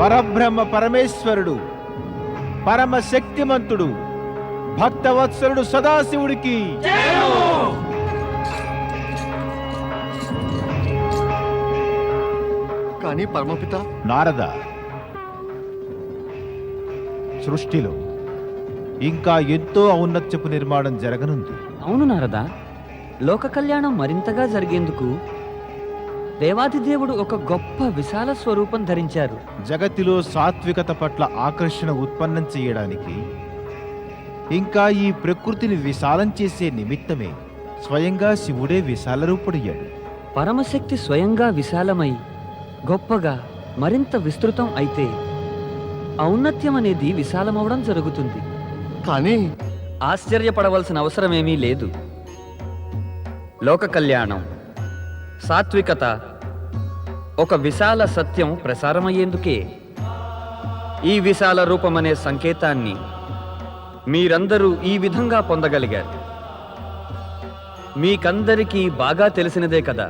పరబ్రహ్మ పరమేశ్వరుడు, పరమ శక్తిమంతుడు, భక్తవత్సలుడు సదాశివుడికి కానీ పరమపిత నారద, సృష్టిలో ఇంకా ఎంతో ఔన్నత్యపు నిర్మాణం జరగనుంది. అవును నారద, లోక కళ్యాణం మరింతగా జరిగేందుకు దేవాదిదేవుడు ఒక గొప్ప విశాల స్వరూపం ధరించారు. జగతిలో సాత్వికత పట్ల ఆకర్షణ ఉత్పన్నం చేయడానికి, ఇంకా ఈ ప్రకృతిని విశాలం చేసే నిమిత్తమే స్వయంగా శివుడే విశాల రూపుడయ్యాడు. పరమశక్తి స్వయంగా విశాలమై గొప్పగా మరింత విస్తృతం అయితే ఔన్నత్యం అనేది విశాలమవడం జరుగుతుంది. కానీ ఆశ్చర్యపడవలసిన అవసరమేమీ లేదు. లోక కళ్యాణం, సాత్వికత, ఒక విశాల సత్యం ప్రసారమయ్యేందుకే ఈ విశాల రూపమనే సంకేతాన్ని మీరందరూ ఈ విధంగా పొందగలిగారు. మీకందరికీ బాగా తెలిసినదే కదా,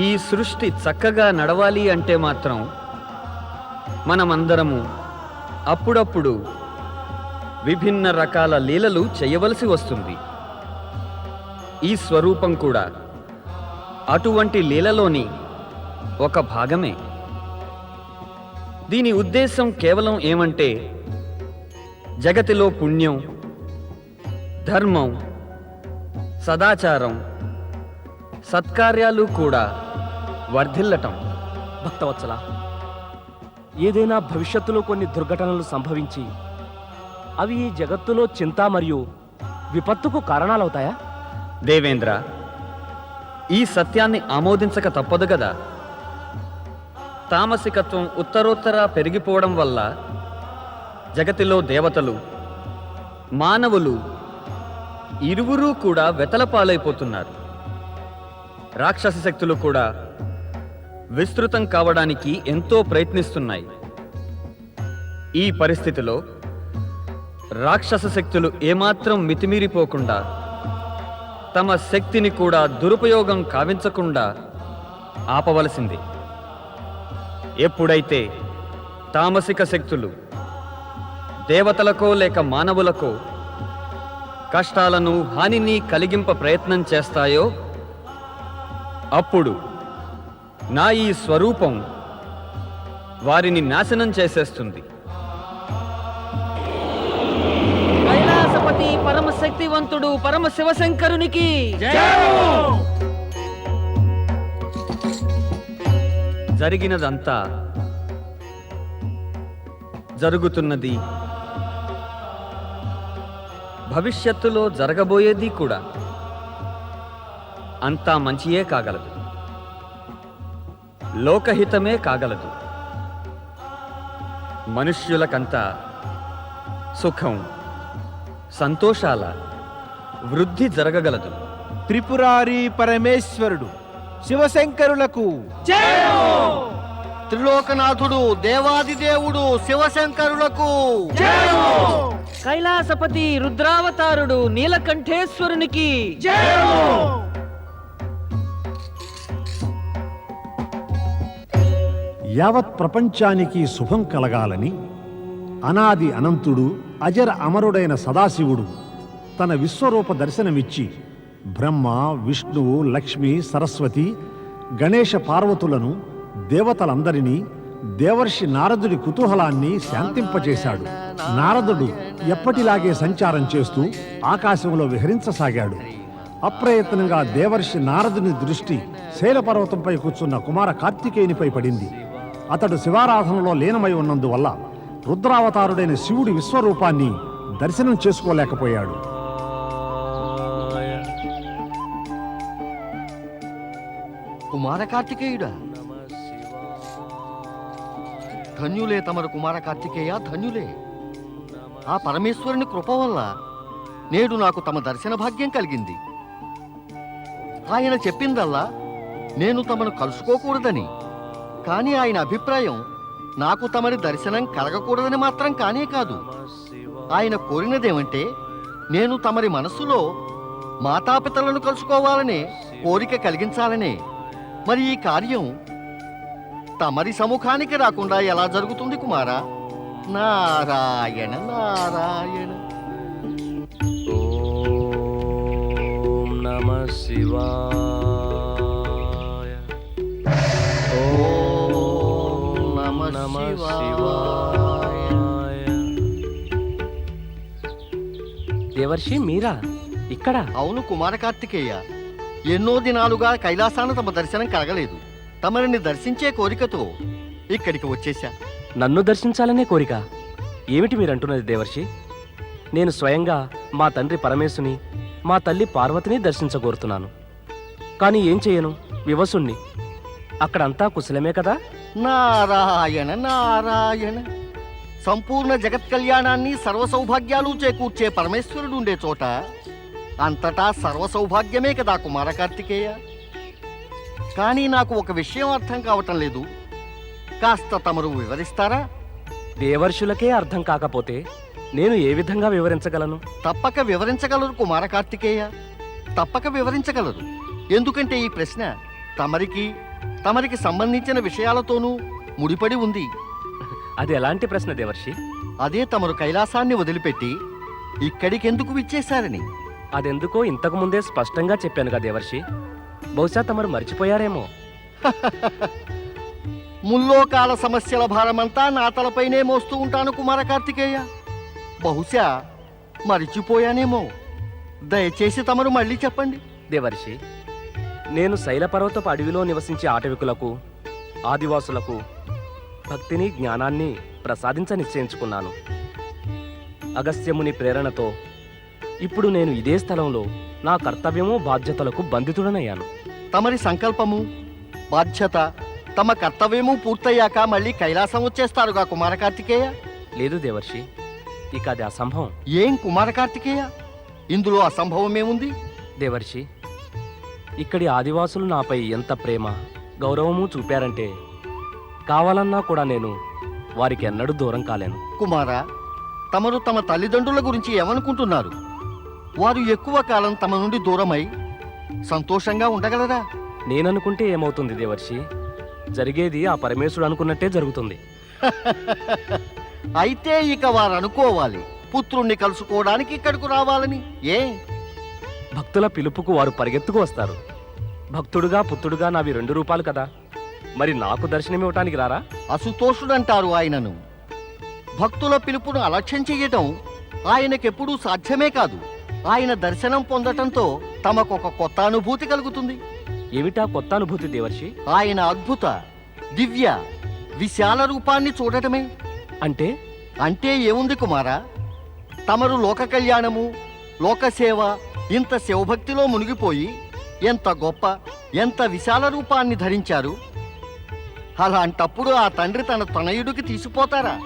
ఈ సృష్టి చక్కగా నడవాలి అంటే మాత్రం మనమందరము అప్పుడప్పుడు విభిన్న రకాల లీలలు చేయవలసి వస్తుంది. ఈ స్వరూపం కూడా అటువంటి లీలలోని ఒక భాగమే. దీని ఉద్దేశం కేవలం ఏమంటే, జగతిలో పుణ్యం, ధర్మం, సదాచారం, సత్కార్యాలు కూడా వర్ధిల్లటం. భక్తవత్సల, ఏదైనా భవిష్యత్తులో కొన్ని దుర్ఘటనలు సంభవించి అవి ఈ జగత్తులో చింత మరియు విపత్తుకు కారణాలవుతాయా? దేవేంద్ర, ఈ సత్యాన్ని ఆమోదించక తప్పదు గదా. తామసికత్వం ఉత్తరోత్తరా పెరిగిపోవడం వల్ల జగతిలో దేవతలు, మానవులు ఇరువురూ కూడా వెతలపాలైపోతున్నారు. రాక్షస శక్తులు కూడా విస్తృతం కావడానికి ఎంతో ప్రయత్నిస్తున్నాయి. ఈ పరిస్థితిలో రాక్షస శక్తులు ఏమాత్రం మితిమీరిపోకుండా, తమ శక్తిని కూడా దురుపయోగం కావించకుండా ఆపవలసింది. ఎప్పుడైతే తామసిక శక్తులు దేవతలకో లేక మానవులకో కష్టాలను, హానిని కలిగింప ప్రయత్నం చేస్తాయో అప్పుడు నా ఈ స్వరూపం వారిని నాశనం చేసేస్తుంది. కైలాసపతి పరమశక్తివంతుడు పరమ శివశంకరునికి జరిగినదంతా, జరుగుతున్నది, భవిష్యత్తులో జరగబోయేది కూడా అంతా మంచియే కాగలదు, లోకహితమే కాగలదు. మనుష్యులకంతా సుఖం, సంతోషాల వృద్ధి జరగగలదు. త్రిపురారి పరమేశ్వరుడు శివశంకరులకు, త్రిలోకనాథుడు దేవాదిదేవుడు శివశంకరులకు, కైలాసపతి రుద్రావతారుడు నీలకంఠేశ్వరునికి, యావత్ ప్రపంచానికి శుభం కలగాలని అనాది అనంతుడు అజర అమరుడైన సదాశివుడు తన విశ్వరూప దర్శనమిచ్చి బ్రహ్మ, విష్ణువు, లక్ష్మి, సరస్వతి, గణేశ పార్వతులను, దేవతలందరినీ, దేవర్షి నారదుడి కుతూహలాన్ని శాంతింపచేశాడు. నారదుడు ఎప్పటిలాగే సంచారం చేస్తూ ఆకాశంలో విహరించసాగాడు. అప్రయత్నంగా దేవర్షి నారదుని దృష్టి శైలపర్వతంపై కూర్చున్న కుమార కార్తికేయునిపై పడింది. అతడు శివారాధనలో లీనమై ఉన్నందువల్ల రుద్రావతారుడైన శివుడి విశ్వరూపాన్ని దర్శనం చేసుకోలేకపోయాడు. కుమార కార్తికేయుడా, ధన్యులే తమరు కుమార కార్తికేయ, ధన్యులే. ఆ పరమేశ్వరుని కృప వల్ల నేడు నాకు తమ దర్శన భాగ్యం కలిగింది. ఆయన చెప్పిందల్లా నేను తమను కలుసుకోకూడదని, కానీ ఆయన అభిప్రాయం నాకు తమరి దర్శనం కలగకూడదని మాత్రం కానే కాదు. ఆయన కోరినదేమంటే నేను తమరి మనస్సులో మాతాపితలను కలుసుకోవాలనే కోరిక కలిగించాలనే. మరి ఈ కార్యం తమరి సముఖానికి రాకుండా ఎలా జరుగుతుంది కుమారా? నారాయణ నారాయణ. ఓం నమః శివాయ. ఓం నమః శివాయ. దేవర్షి మీరా ఇక్కడ? అవును కుమార కార్తికేయ, ఎన్నో దినాలుగా కైలాసాన తమ దర్శనం కలగలేదు. తమరిని దర్శించే కోరికతో ఇక్కడికి వచ్చేశా. నన్ను దర్శించాలనే కోరిక ఏమిటి మీరంటున్నది దేవర్షి? నేను స్వయంగా మా తండ్రి పరమేశుని, మా తల్లి పార్వతిని దర్శించగోరుతున్నాను. కానీ ఏం చేయను, వివసుణ్ణి. అక్కడంతా కుశలమే కదా? నారాయణ నారాయణ. సంపూర్ణ జగత్ కళ్యాణాన్ని సర్వ సౌభాగ్యాలు చేకూర్చే పరమేశ్వరుడు ఉండే చోట అంతటా సర్వ సౌభాగ్యమే కదా కుమార కార్తికేయ. కానీ నాకు ఒక విషయం అర్థం కావటం లేదు. కాస్త తమరు వివరిస్తారా? దేవర్షులకే అర్థం కాకపోతే నేను ఏ విధంగా వివరించగలను? తప్పక వివరించగలరు కుమార కార్తికేయ, తప్పక వివరించగలరు. ఎందుకంటే ఈ ప్రశ్న తమరికి సంబంధించిన విషయాలతోనూ ముడిపడి ఉంది. అది ఎలాంటి ప్రశ్న దేవర్షి? అదే తమరు కైలాసాన్ని వదిలిపెట్టి ఇక్కడికెందుకు విచ్చేశారని. అదెందుకో ఇంతకు ముందే స్పష్టంగా చెప్పానుగా దేవర్షి. బహుశా తమరు మర్చిపోయారేమో. ముల్లోకాల సమస్యల భారమంతా నా తలపైనే మోస్తూ ఉంటాను కుమార కార్తికేయ. బహుశా మరిచిపోయానేమో. దయచేసి తమరు మళ్ళీ చెప్పండి. దేవర్షి, నేను శైలపర్వతపు అడవిలో నివసించే ఆటవికులకు, ఆదివాసులకు భక్తిని, జ్ఞానాన్ని ప్రసాదించ నిశ్చయించుకున్నాను. అగస్త్యముని ప్రేరణతో ఇప్పుడు నేను ఇదే స్థలంలో నా కర్తవ్యము, బాధ్యతలకు బంధితుడనయ్యాను. తమరి సంకల్పము, బాధ్యత, తమ కర్తవ్యము పూర్తయ్యాక మళ్ళీ కైలాసం వచ్చేస్తారుగా కుమార కార్తికేయ? లేదు దేవర్షి, ఇక అది అసంభవం. ఏం కుమార కార్తికేయ, ఇందులో అసంభవమేముంది? దేవర్షి, ఇక్కడి ఆదివాసులు నాపై ఎంత ప్రేమ, గౌరవము చూపారంటే కావాలన్నా కూడా నేను వారికి ఎన్నడూ దూరం కాలేను. కుమారా, తమరు తమ తల్లిదండ్రుల గురించి ఏమనుకుంటున్నారు? వారు ఎక్కువ కాలం తమ నుండి దూరమై సంతోషంగా ఉండగలరా? నేననుకుంటే ఏమవుతుంది దేవర్షి? జరిగేది ఆ పరమేశ్వరుడు అనుకున్నట్టే జరుగుతుంది. అయితే ఇక వారు అనుకోవాలి పుత్రుణ్ణి కలుసుకోవడానికి ఇక్కడకు రావాలని. ఏ భక్తుల పిలుపుకు వారు పరిగెత్తుకు వస్తారు. భక్తుడుగా పుత్రుడుగా నావి 2 రూపాలు కదా. మరి నాకు దర్శనమివ్వటానికి రారా? అసుతోషుడంటారు ఆయనను. భక్తుల పిలుపును అలక్ష్యం చెయ్యటం ఆయనకెప్పుడూ సాధ్యమే కాదు. ఆయన దర్శనం పొందటంతో తమకొక కొత్త అనుభూతి కలుగుతుంది. ఏమిటా కొత్త అనుభూతి దేవర్షి? ఆయన అద్భుత, దివ్య, విశాల రూపాన్ని చూడటమే. అంటే అంటే ఏముంది కుమారా? తమరు లోక కళ్యాణము, లోకసేవ, ఇంత శివభక్తిలో మునిగిపోయి ఎంత గొప్ప, ఎంత విశాల రూపాన్ని ధరించారు. అలాంటప్పుడు ఆ తండ్రి తన తనయుడికి తీసిపోతారా?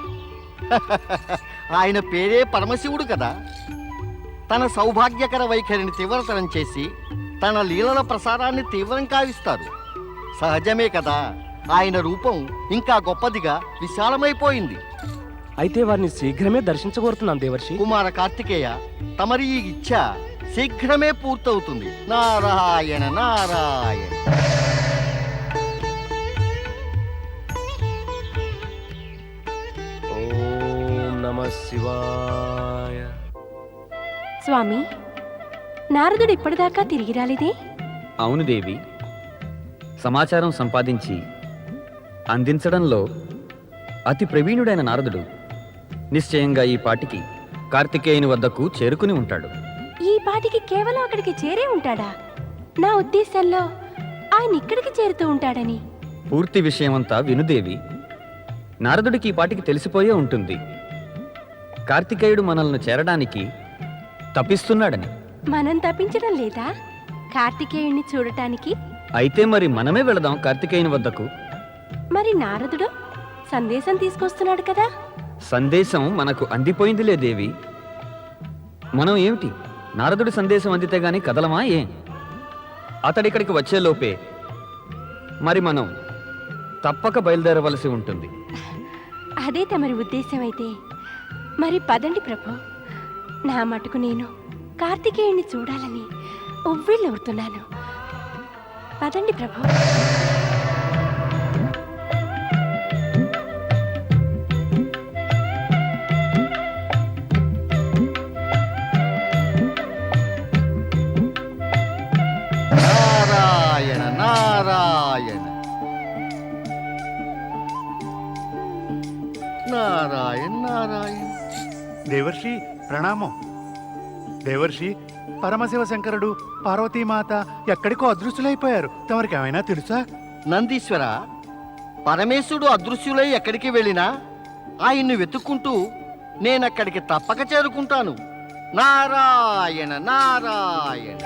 ఆయన పేరే పరమశివుడు కదా. తన సౌభాగ్యకర వైఖరిని తీవ్రతరం చేసి తన లీలల ప్రసారాన్ని తీవ్రం కావిస్తారు. సహజమే కదా, ఆయన రూపం ఇంకా గొప్పదిగా విశాలమైపోయింది. అయితే వారిని శీఘ్రమే దర్శించగోరుతున్నాను దేవర్షి. కుమార కార్తికేయ, తమరి ఈ ఇచ్ఛ శీఘ్రమే పూర్తవుతుంది. నారాయణ నారాయణ. ఓం నమః శివాయ. స్వామి, నారదుడు ఇప్పటిదాకా తిరిగి రాలేదే? అవును దేవి, సమాచారం సంపాదించి అందించడంలో అతి ప్రవీణుడైన నారదుడు నిశ్చయంగా ఈ పాటికి కార్తికేయుని వద్దకు చేరుకుని ఉంటాడు. ఈ పాటికి కేవలం అక్కడికి చేరే ఉంటాడా? నా ఉద్దేశంలో ఆయన ఇక్కడికి చేరుతూ ఉంటాడని. పూర్తి విషయమంతా వినుదేవి. నారదుడికి ఈ పాటికి తెలిసిపోయే ఉంటుంది కార్తికేయుడు మనల్ని చేరడానికి తపిస్తున్నాడని. మనం తప్పించడం లేదా కార్తికేయుణ్ణి చూడటానికి? అయితే మరి మనమే వెళదాం కార్తికేయుని వద్దకు. మరి నారదుడు సందేశం తీసుకొస్తున్నాడు కదా? సందేశం మనకు అందిపోయిందిలే దేవి. మనం ఏమిటి నారదుడి సందేశం అందితే గాని కదలమా? ఏం అతడిక్కడికి వచ్చేలోపే మరి మనం తప్పక బయలుదేరవలసి ఉంటుంది. అదే తమరి ఉద్దేశం అయితే మరి పదండి ప్రభు. నా మటుకు నేను కార్తికేయుణ్ణి చూడాలని ఉవ్విళ్ళవుతున్నాను. పదండి ప్రభు. నారాయణ నారాయణ. దేవర్షి ప్రణామం. దేవర్షి, పరమశివ శంకరుడు పార్వతీమాత ఎక్కడికో అదృశ్యులైపోయారు. తమరికి ఏమైనా తెలుసా? నందీశ్వర, పరమేశుడు అదృశ్యులై ఎక్కడికి వెళ్ళినా ఆయన్ను వెతుక్కుంటూ నేనక్కడికి తప్పక చేరుకుంటాను. నారాయణ నారాయణ.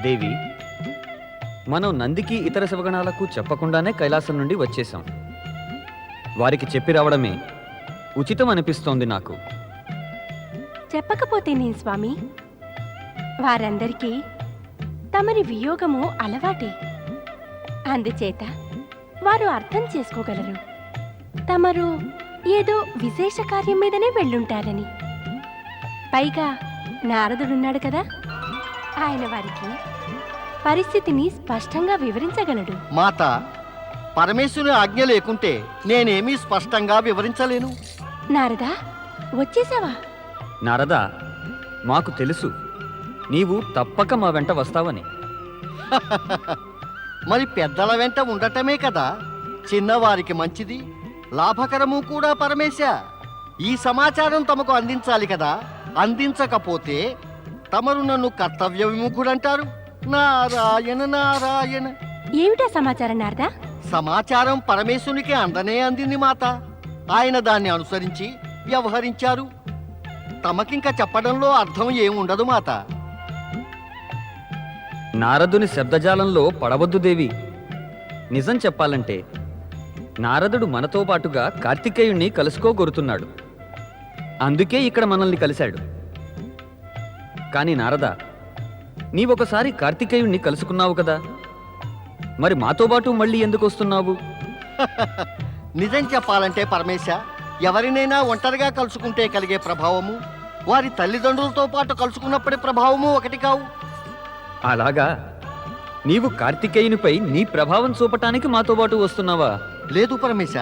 దేవి, మనం నందికి ఇతర శివగణాలకు చెప్పకుండానే కైలాసం నుండి వచ్చేశాం. వారికి చెప్పి రావడమే ఉచితం అనిపిస్తోంది నాకు. చెప్పకపోతే నేను స్వామి, వారందరికీ తమరి వియోగము అలవాటే. అందుచేత వారు అర్థం చేసుకోగలరు తమరు ఏదో విశేష కార్యం మీదనే వెళ్ళుంటారని. పైగా నారదుడున్నాడు కదా, ఆయన వారికి పరిస్థితిని స్పష్టంగా వివరించగలడు. మాత, పరమేశ్వరుని ఆజ్ఞ లేకుంటే నేనేమీ స్పష్టంగా వివరించలేను. నారదా, వచ్చేసావా? నారదా, మాకు తెలుసు నీవు తప్పక మా వెంట వస్తావని. మరి పెద్దల వెంట ఉండటమే కదా చిన్నవారికి మంచిది, లాభకరము కూడా. పరమేశ, ఈ సమాచారం తమకు అందించాలి కదా. అందించకపోతే తమరు నన్ను కర్తవ్య విముఖుడంటారు. నారాయణ నారాయణ. ఏమిటా సమాచారం నారదా? సమాచారం పరమేశ్వరునికి అందనే అందింది మాత. ఆయన దాన్ని అనుసరించి వ్యవహరించారు. తమకింక చెప్పడంలో అర్థం ఏముండదు మాత. నారదుని శబ్దజాలంలో పడవద్దు దేవి. నిజం చెప్పాలంటే నారదుడు మనతో పాటుగా కార్తికేయుణ్ణి కలుసుకోగోరుతున్నాడు. అందుకే ఇక్కడ మనల్ని కలిశాడు. కానీ నారద, నీవొకసారి కార్తికేయుణ్ణి కలుసుకున్నావు కదా, మరి మాతో పాటు మళ్ళీ ఎందుకు వస్తున్నావు? నిజం చెప్పాలంటే పరమేశ, ఎవరినైనా ఒంటరిగా కలుసుకుంటే కలిగే ప్రభావము వారి తల్లిదండ్రులతో పాటు కలుసుకున్నప్పటి ప్రభావము ఒకటి కావు. అలాగా, నీవు కార్తికేయునిపై నీ ప్రభావం చూపటానికి మాతో పాటు వస్తున్నావా? లేదు పరమేశ,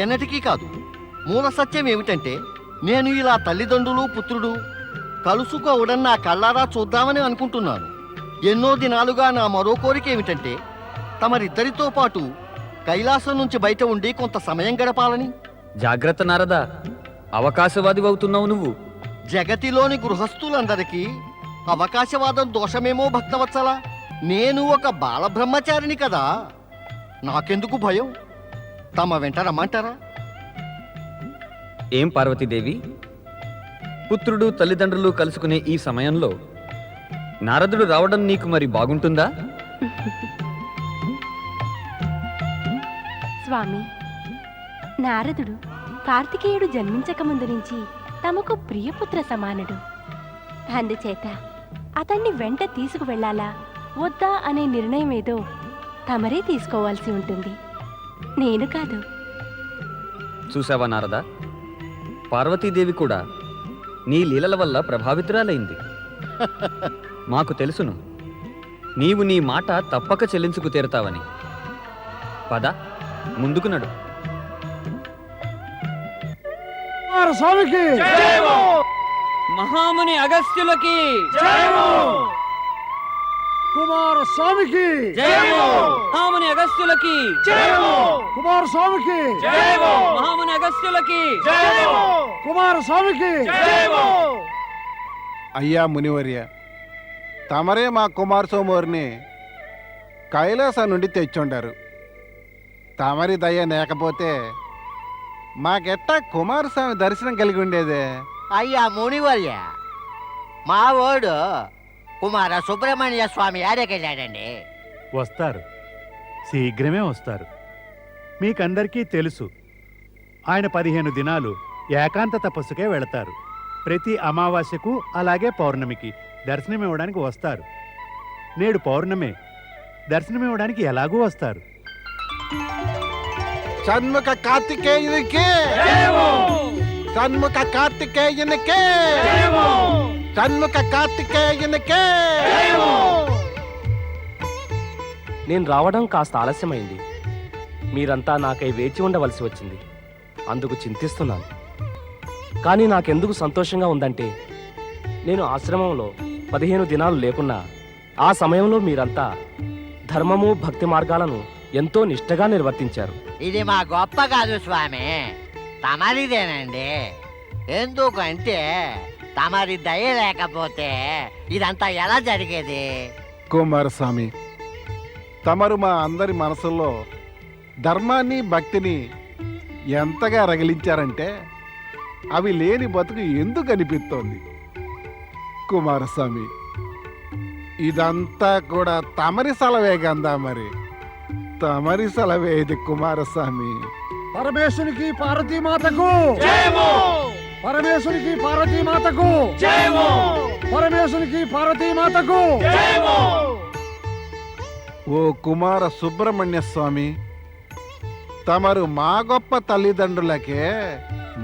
ఎన్నటికీ కాదు. మూల సత్యం ఏమిటంటే, నేను ఇలా తల్లిదండ్రులు పుత్రుడు కలుసుకోవడం నా కళ్ళారా చూద్దామని అనుకుంటున్నాను. ఎన్నో దినాలుగా నా మరో కోరిక ఏమిటంటే, తమరిద్దరితో పాటు కైలాసం నుంచి బయట ఉండి కొంత సమయం గడపాలని. జాగ్రత్త నారద, అవకాశవాదివవుతున్నావు నువ్వు. జగతిలోని గృహస్థులందరికీ అవకాశవాదం దోషమేమో భక్తవత్సల. నేను ఒక బాలబ్రహ్మచారిని కదా, నాకెందుకు భయం? తమ వెంట రమ్మంటారా? ఏం పార్వతీదేవి, పుత్రుడు తల్లిదండ్రులు కలుసుకునే ఈ సమయంలో నారదుడు రావడం నీకు మరి బాగుంటుందా? స్వామి, నారదుడు కార్తికేయుడు జన్మించక ముందు నుంచి తమకు ప్రియపుత్ర సమానుడు. అందుచేత అతన్ని వెంట తీసుకువెళ్ళాలా వద్దా అనే నిర్ణయం ఏదో తమరే తీసుకోవాల్సి ఉంటుంది, నేను కాదు. చూసావా నారద, పార్వతీదేవి కూడా నీ లీలల వల్ల ప్రభావితురాలైంది. మాకు తెలుసును నీవు నీ మాట తప్పక చెల్లించుకు తీరతావని. పద, ముందుకు నడు. స్వామికి మహాముని అగస్త్యులకి కుమారస్వామికి మహాముని అగస్త్యులకి కుమారస్వామికి మహాముని అగస్త్యులకి కుమారస్వామికి. అయ్యా మునివర్య, తమరే మా కుమారస్వామిని కైలాసం నుండి తెచ్చుండారు. తమరి దయ లేకపోతే మాకెట్టా కుమారస్వామి దర్శనం కలిగి ఉండేదే. అయ్యా మునివర్య, మా ఓడు కుమార సుబ్రహ్మణ్య స్వామి ఆడకెళ్ళాడండి. వస్తారు, శీఘ్రమే వస్తారు. మీకందరికీ తెలుసు, ఆయన 15 దినాలు ఏకాంత తపస్సుకే వెళతారు. ప్రతి అమావాస్యకు అలాగే పౌర్ణమికి దర్శనమివ్వడానికి వస్తారు. నేడు పౌర్ణమే, దర్శనమివ్వడానికి ఎలాగూ వస్తారు. షణ్ముఖ కార్తికేయునికి, షణ్ముఖ కార్తికేయునికి, షణ్ముఖ కార్తికేయునికి. నేను రావడం కాస్త ఆలస్యమైంది. మీరంతా నాకై వేచి ఉండవలసి వచ్చింది. అందుకు చింతిస్తున్నాను. కానీ నాకెందుకు సంతోషంగా ఉందంటే, నేను ఆశ్రమంలో 15 దినాలు లేకున్నా ఆ సమయంలో మీరంతా ధర్మము భక్తి మార్గాలను ఎంతో నిష్ఠగా నిర్వర్తించారు. ఇది మా గొప్ప కాదు స్వామి, తమరిదేనండి. ఎందుకంటే తమరి దయ లేకపోతే ఇదంతా ఎలా జరిగేది? కుమారస్వామి, తమరు మా అందరి మనసుల్లో ధర్మాన్ని భక్తిని ఎంతగా రగిలించారంటే అవి లేని బతుకు ఎందుకు అనిపిస్తోంది? కుమారస్వామి, ఇదంతా కూడా తమరి సెలవే గందా, మరి తమరి సెలవే ఇది కుమారస్వామి. పరమేశ్వరికి పార్వతీమాతకు పరమేశ్వరికి పార్వతీమాతకు పరమేశ్వరికి పార్వతీమాతకు. ఓ కుమార సుబ్రహ్మణ్య స్వామి, తమరు మా గొప్ప తల్లిదండ్రులకే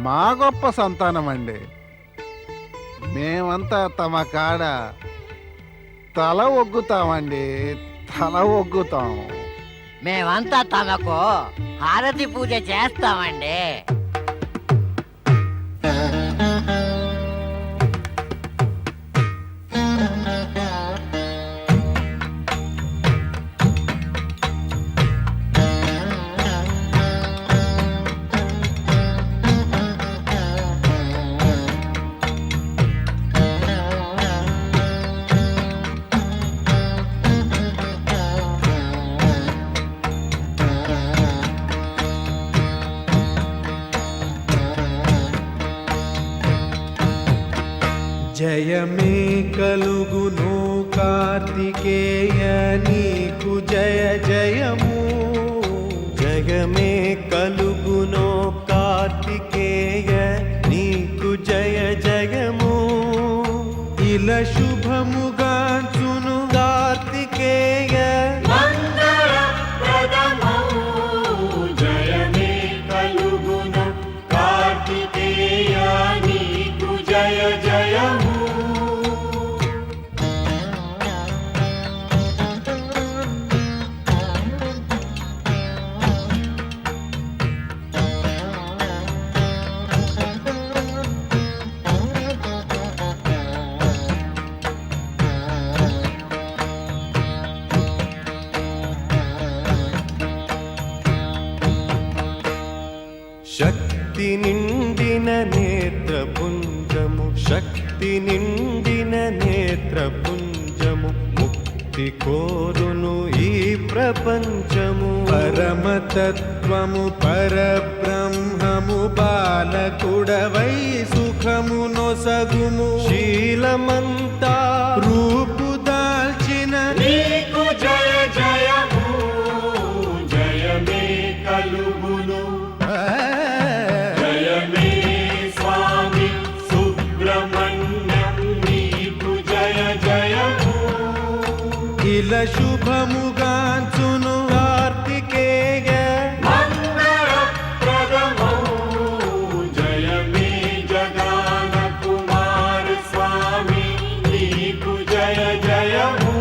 మా గొప్ప సంతానం అండి. మేమంతా తమ కాడ తల ఒగ్గుతామండి, తల ఒగ్గుతాం. మేమంతా తమకు హారతి పూజ చేస్తామండి. జయమే కలుగును కార్తికేయ నీకు జయ జయము. జయమే కలుగును కార్తికేయ నీకు జయ జయము. ఇలా శుభముగాంచును కార్తికేయ జయమే కలుగును కార్తికేయ నీకు జయ జయము. శక్తి నిండిన నేత్రపుంజము, శక్తి నిండిన నేత్రపుంజము, ముక్తి కోరును ఈ ప్రపంచము. పరమతత్వము పరబ్రహ్మము, బాలకుడవై సుఖము నొసగుము. శీలమంతా రూపు దాల్చిన నీకు జయ జయము. జయమే కలుగును జయమే స్వామి సుబ్రహ్మణ్యం నీకు జయ జయము. ఇలా శుభముగాంచును కార్తికేయ మంగళప్రదము. జయమే జగాన కుమార స్వామి నీకు జయ జయము.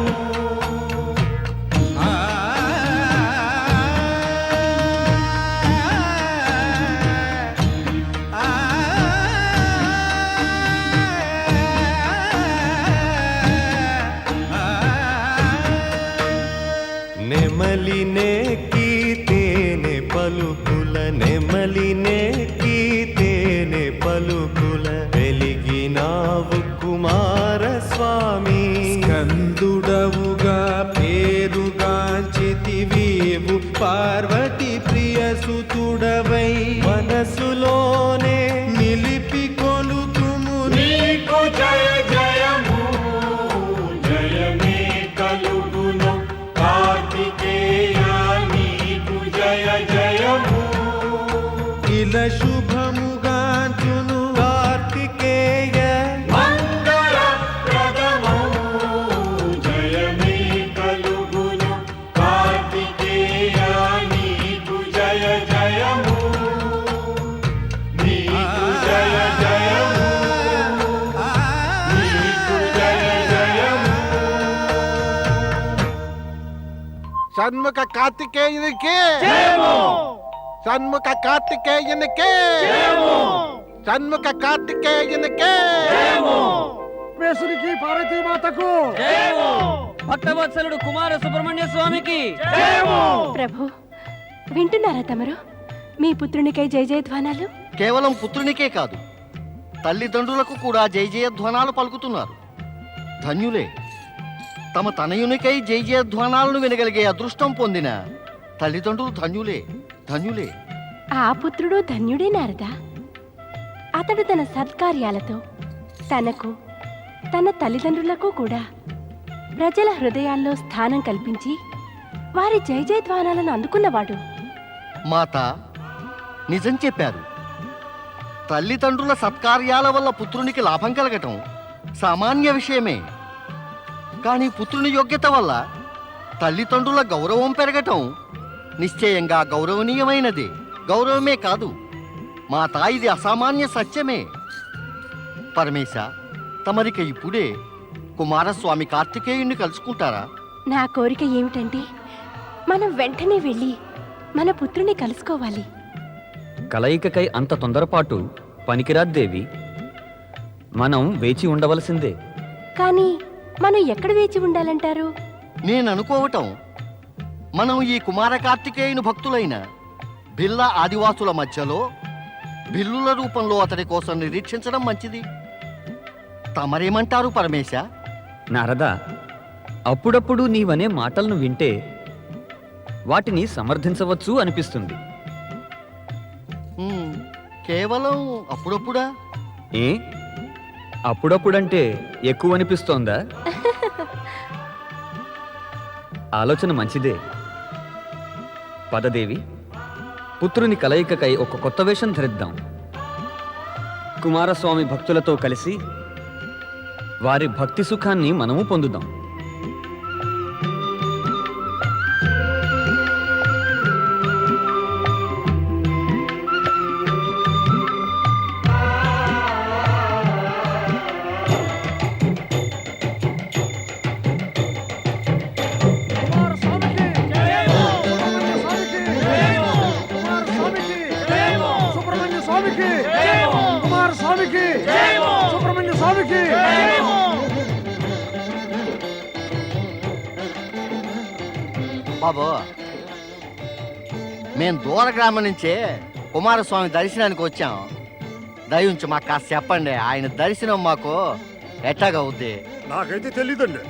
నెమలినే కీతేనే పలుకుల, నెమలినే కీతేనే పలుకుల, వెలిగినావు కుమార స్వామి. స్కందుడవుగా పేరుగాంచితివీవు పార్వతి ప్రియ సుతుడవై, మనసులోనే నిలిపి కొలుతుము నీకు జయ జయము. జయమే కలుగును కార్తికేయ నీకు జయ జయము. ఇలా శుభముగాంచును కార్తికేయ మంగళప్రదము. జయమే కలుగును కార్తికేయ నీకు జయ జయము. షణ్ముఖ కార్తికేయునికి షణ్ముఖ కార్తికేయునికి షణ్ముఖ కార్తికేయునికి పరమేశ్వరికి పార్వతీమాతకు భక్తవత్సలుడు కుమార సుబ్రహ్మణ్య స్వామికి ప్రభు వింటున్నారా తమరు మీ పుత్రునికై జయ జయధ్వానాలు? కేవలం పుత్రునికే కాదు, తల్లిదండ్రులకు కూడా జయ జయధ్వానాలు పలుకుతున్నారు. ధన్యులే. తమ తనయునికై జయ జయధ్వానాలను వినగలిగే అదృష్టం పొందిన తల్లిదండ్రులు ధన్యులే, ధన్యులే. ఆ పుత్రుడు ధన్యుడే నారదా. అతడు తన సత్కార్యాలతో తనకు తన తల్లిదండ్రులకు కూడా ప్రజల హృదయాల్లో స్థానం కల్పించి వారి జయ జయధ్వానాలను అందుకున్నవాడు. మాత నిజం చెప్పారు. తల్లిదండ్రుల సత్కార్యాల వల్ల పుత్రునికి లాభం కలగటం సామాన్య విషయమే. కానీ పుత్రుని యోగ్యత వల్ల తల్లిదండ్రుల గౌరవం పెరగటం నిశ్చయంగా గౌరవనీయమైనది. గౌరవమే కాదు మాత, ఇది అసామాన్య సత్యమే. పరమేశ, తమరిక ఇప్పుడే కుమారస్వామి కార్తికేయుణ్ణి కలుసుకుంటారా? నా కోరిక ఏమిటంటే మనం వెంటనే వెళ్ళి మన పుత్రుని కలుసుకోవాలి. కలయికకై అంత తొందరపాటు పనికిరాద్దేవి. మనం వేచి ఉండవలసిందే. కానీ మనం ఎక్కడ వేచి ఉండాలంటారు? నేను అనుకోవటం, మనం ఈ కుమార కార్తికేయుని భక్తులైన బిల్ల ఆదివాసుల మధ్యలో బిల్లుల రూపంలో అతడి కోసం నిరీక్షించడం మంచిది. తమరేమంటారు పరమేశ? నారదా, అప్పుడప్పుడు నీవనే మాటలను వింటే వాటిని సమర్థించవచ్చు అనిపిస్తుంది. కేవలం అప్పుడప్పుడా? ఏ అప్పుడప్పుడంటే ఎక్కువ అనిపిస్తోందా? ఆలోచన మంచిదే. పదదేవి, పుత్రుని కలయికకై ఒక కొత్త వేషం ధరిద్దాం. కుమారస్వామి భక్తులతో కలిసి వారి భక్తి సుఖాన్ని మనము పొందుదాం. సుబ్రహ్మణ్య స్వామికి కుమార స్వామికి సుబ్రహ్మణ్య స్వామికి. బాబు, మేము దూర గ్రామం నుంచే కుమారస్వామి దర్శనానికి వచ్చాం. దయించి మాకు కాస్త చెప్పండి, ఆయన దర్శనం మాకు ఎట్లాగా అవుద్ది? నాకైతే తెలీదండి.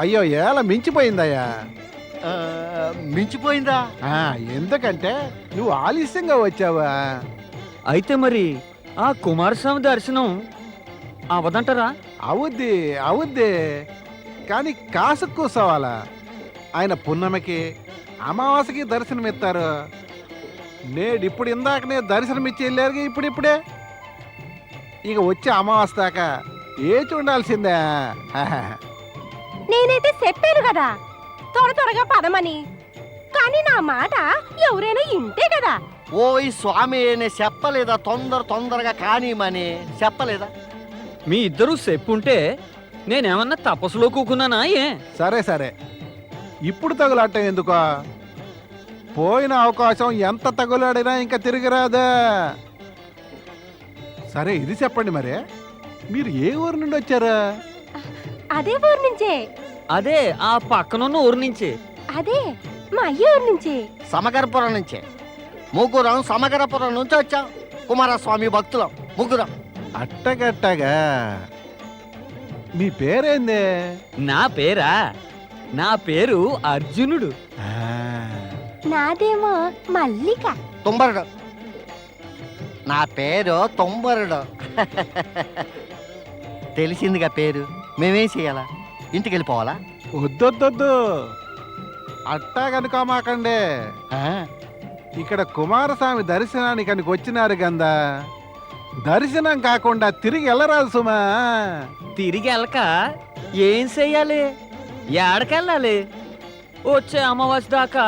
అయ్యో, ఏల మించిపోయిందయ్యా. మించిపోయిందా? ఎందుకంటే నువ్వు ఆలస్యంగా వచ్చావా. అయితే మరి ఆ కుమారస్వామి దర్శనం అవదంటారా? అవుద్ది అవుద్ది, కానీ కాసు కూసవాలా. ఆయన పున్నమికి అమావాస్యకి దర్శనమిస్తారు. నేడిప్పుడు ఇందాకనే దర్శనమిచ్చి వెళ్ళారు. ఇప్పుడిప్పుడే ఇక వచ్చే అమావాస్య దాకా ఏచి ఉండాల్సిందే. నేనైతే చెప్పాను కదా త్వర త్వరగా పదమని, కానీ నా మాట ఎవరైనా ఇంటే కదా. ఓయ్ స్వామి, నేను చెప్పలేదా తొందరగా కానీమని చెప్పలేదా? మీ ఇద్దరూ చెప్పుంటే నేనేమన్నా తపస్సులో కూకున్నానా? ఏ సరే సరే, ఇప్పుడు తగులాటం ఎందుకో. పోయిన అవకాశం ఎంత తగులాడినా ఇంకా తిరిగి రాదా. సరే, ఇది చెప్పండి, మరి మీరు ఏ ఊరు నుండి వచ్చారా? అదే ఊరు నుంచే. అదే ఆ పక్కనున్న ఊరు నుంచి. అదే మా అయ్య ఊరు నుంచి. సమగరపురం నుంచే. ముగ్గురం సమగరపురం నుంచి వచ్చాం. కుమారస్వామి భక్తులం ముగ్గురం. అట్టగట్టగా. మీ పేరేందే? నా పేరా? నా పేరు అర్జునుడు. నాదేమో మల్లిక. తుంబరుడు. నా పేరు తుంబరుడు. తెలిసిందిగా పేరు. మేమేం చేయాలా? ఇంటికి వెళ్ళిపోవాలా? వద్దొద్దొద్దు, అట్టా కనుకోమాకండే. ఇక్కడ కుమారస్వామి దర్శనానికి కనుక వచ్చినారు గందా. దర్శనం కాకుండా తిరిగి వెళ్ళరాదు సుమా. తిరిగి వెళ్ళక ఏం చెయ్యాలి? ఏడకెళ్ళాలి? వచ్చే అమావాస్య దాకా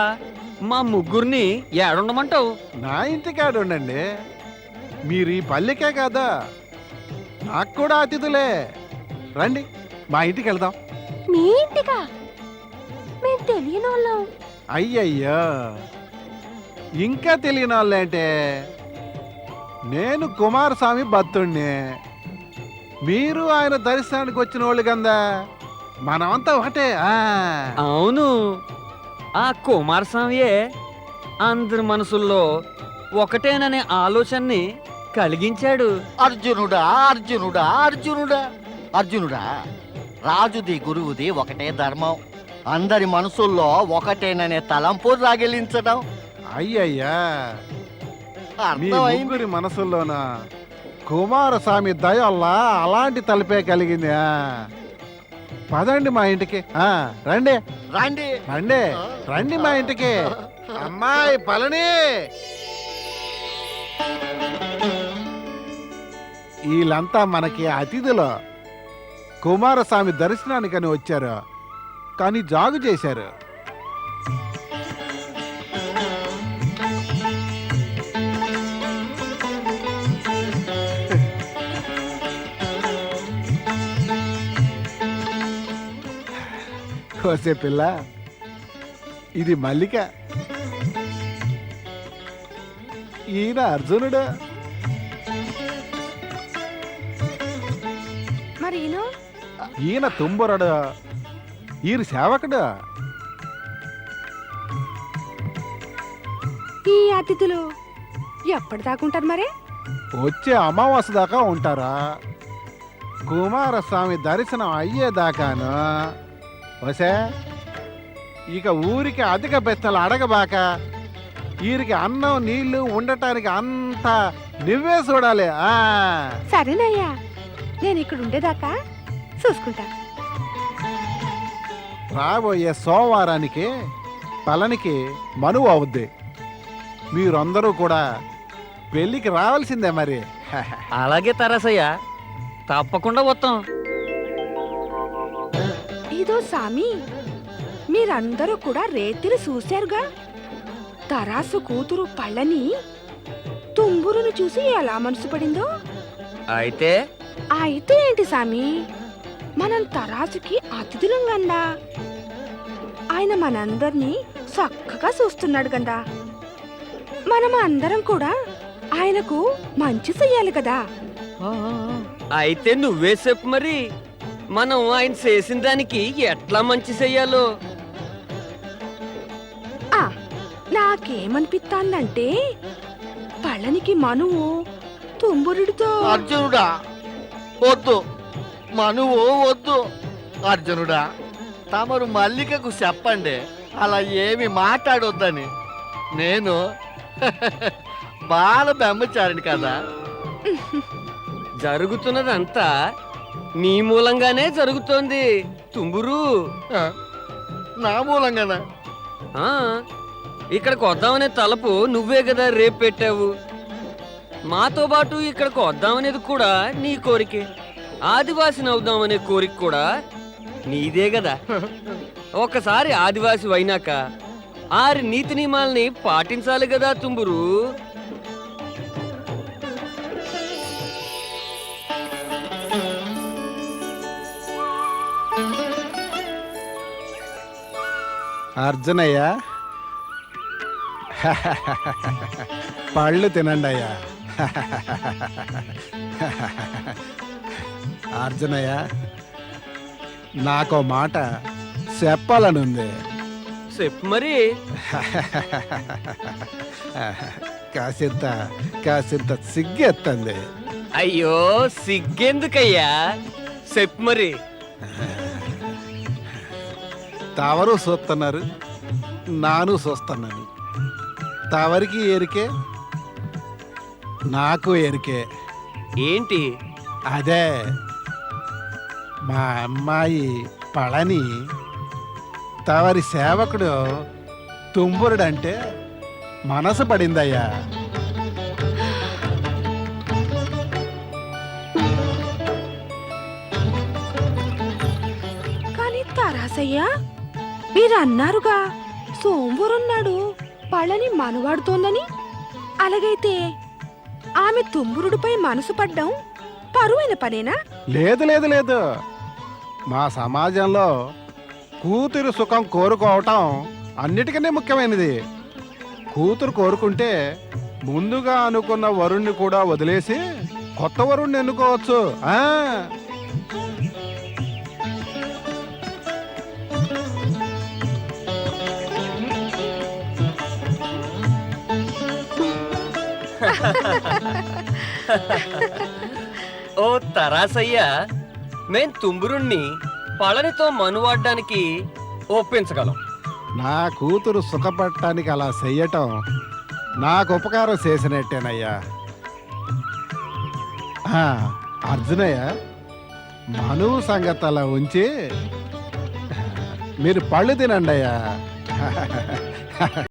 మా ముగ్గురిని ఏడుండమంటావు? నా ఇంటికాడు ఉండండి. మీరు ఈ పల్లెకే కదా, నాకు కూడా అతిథులే. రండి, మా ఇంటికి వెళ్దాం. మీ ఇంటికా? మేము తెలియనోళ్ళం. అయ్యయ్యో, ఇంకా తెలియని వాళ్ళేంటే? నేను కుమారస్వామి భక్తుణ్ణి, మీరు ఆయన దర్శనానికి వచ్చిన వాళ్ళు కదా, మనమంతా ఒకటే. అవును, ఆ కుమారస్వామియే అందరి మనసుల్లో ఒకటేననే ఆలోచనని కలిగించాడు. అర్జునుడా అర్జునుడా అర్జునుడా అర్జునుడా, రాజుది గురువుది ఒకటే ధర్మం, అందరి మనసుల్లో ఒకటేననే తలంపు రాగిలించడం. అయ్యయ్యా, మీ అర్థమైంది. ముగ్గురి మనసుల్లోన కుమారస్వామి దయ వల్ల అలాంటి తలపే కలిగింది. పదండి మా ఇంటికి. రండి రండి. రండి రండి మా ఇంటికి. అమ్మాయి పళని, వీళ్ళంతా మనకి అతిథులు. కుమారస్వామి దర్శనానికని వచ్చారు, కానీ జాగు చేశారు. కోసే పిల్ల, ఇది మల్లిక, ఈయన అర్జునుడు. మరి ఈయన తుంబురడు, ఈయన సేవకుడు. ఈ అతిథులు ఎప్పటిదాకుంటారు మరి? వచ్చే అమావాస్య దాకా ఉంటారా? కుమారస్వామి దర్శనం అయ్యేదాకాను. వసే, ఇక ఊరికి అధిక బెత్తలు అడగబాక. వీరికి అన్నం నీళ్లు ఉండటానికి అంతా నువ్వే చూడాలి. సరేనయ్యా, నేను ఇక్కడ ఉండేదాకా చూసుకుంటా. రాబోయే సోమవారానికి పళనికి మనువు అవుద్ది. మీరందరూ కూడా పెళ్ళికి రావాల్సిందే మరి. అలాగే తరాసయ్య, తప్పకుండా వస్తాం. ఇదో సామి, మీరందరూ కూడా రేతిని చూశారుగా. తరాసు కూతురు పళ్ళని తుంబురును చూసి ఎలా మనసు పడిందో. అయితే అయితే ఏంటి సామి, మనం తరాసుకి అతిథులం గందా. ఆయన మనందరినీ చక్కగా చూస్తున్నాడు గందా. మనం అందరం కూడా ఆయనకు మంచి చెయ్యాలి కదా. అయితే నువ్వే చెప్పు మరి, మనం ఆయన చేసిన దానికి ఎట్లా మంచి చెయ్యాలో. నాకేమనిపిస్తాందంటే, పళ్ళనికి మనువు తుంబురుడితో. అర్జునుడా వద్దు, మనువు వద్దు. అర్జునుడా, తమరు మల్లికకు చెప్పండి అలా ఏమి మాట్లాడొద్దని. నేను బాల బ్రహ్మచారిని కదా. జరుగుతున్నదంతా నీ మూలంగానే జరుగుతోంది తుంబురు. నా మూలంగానా? ఆ, ఇక్కడికి వద్దామనే తలపు నువ్వే కదా రేపు పెట్టావు. మాతో పాటు ఇక్కడికి వద్దామనేది కూడా నీ కోరికే. ఆదివాసిని అవుదామనే కోరిక కూడా నీదే కదా. ఒకసారి ఆదివాసి అయినాక 6 నీతి నియమాల్ని పాటించాలి కదా తుంబురు. అర్జునయ్య, పళ్ళు తినండి అయ్యా. అర్జునయ్య, నాకో మాట చెప్పాలనుంది. చెప్పు మరి. కాసింత సిగ్గెత్తంది. అయ్యో, సిగ్గెందుకయ్యా, చెప్పు మరి. తవరు చూస్తున్నారు, నాను చూస్తున్నాను. తవరికి ఎరికే, నాకు ఎరికే. ఏంటి? అదే, మా అమ్మాయి పళని తవరి సేవకుడు తుంబురుడంటే మనసు పడిందయ్యా. కానీ తరాసయ్యా, మీరన్నారుగా సోంబురున్నాడు పళ్ళని మనవాడుతోందని. అలాగైతే ఆమె తుంబురుడిపై మనసు పడ్డం పరువైన పనేనా? లేదు లేదు లేదు, మా సమాజంలో కూతురు సుఖం కోరుకోవటం అన్నిటికన్నా ముఖ్యమైనది. కూతురు కోరుకుంటే ముందుగా అనుకున్న వరుణ్ణి కూడా వదిలేసి కొత్త వరుణ్ణి ఎన్నుకోవచ్చు. ఆ ఓ తరాసయ్య, మేం తుంబురుణ్ణి పళనితో మనువాడ్డానికి ఒప్పించగలం. నా కూతురు సుఖపడటానికి అలా చెయ్యటం నాకు ఉపకారం చేసినట్టేనయ్యా. అర్జునయ్య, మనువు సంగతి అలా ఉంచి మీరు పళ్ళు తినండి అయ్యా.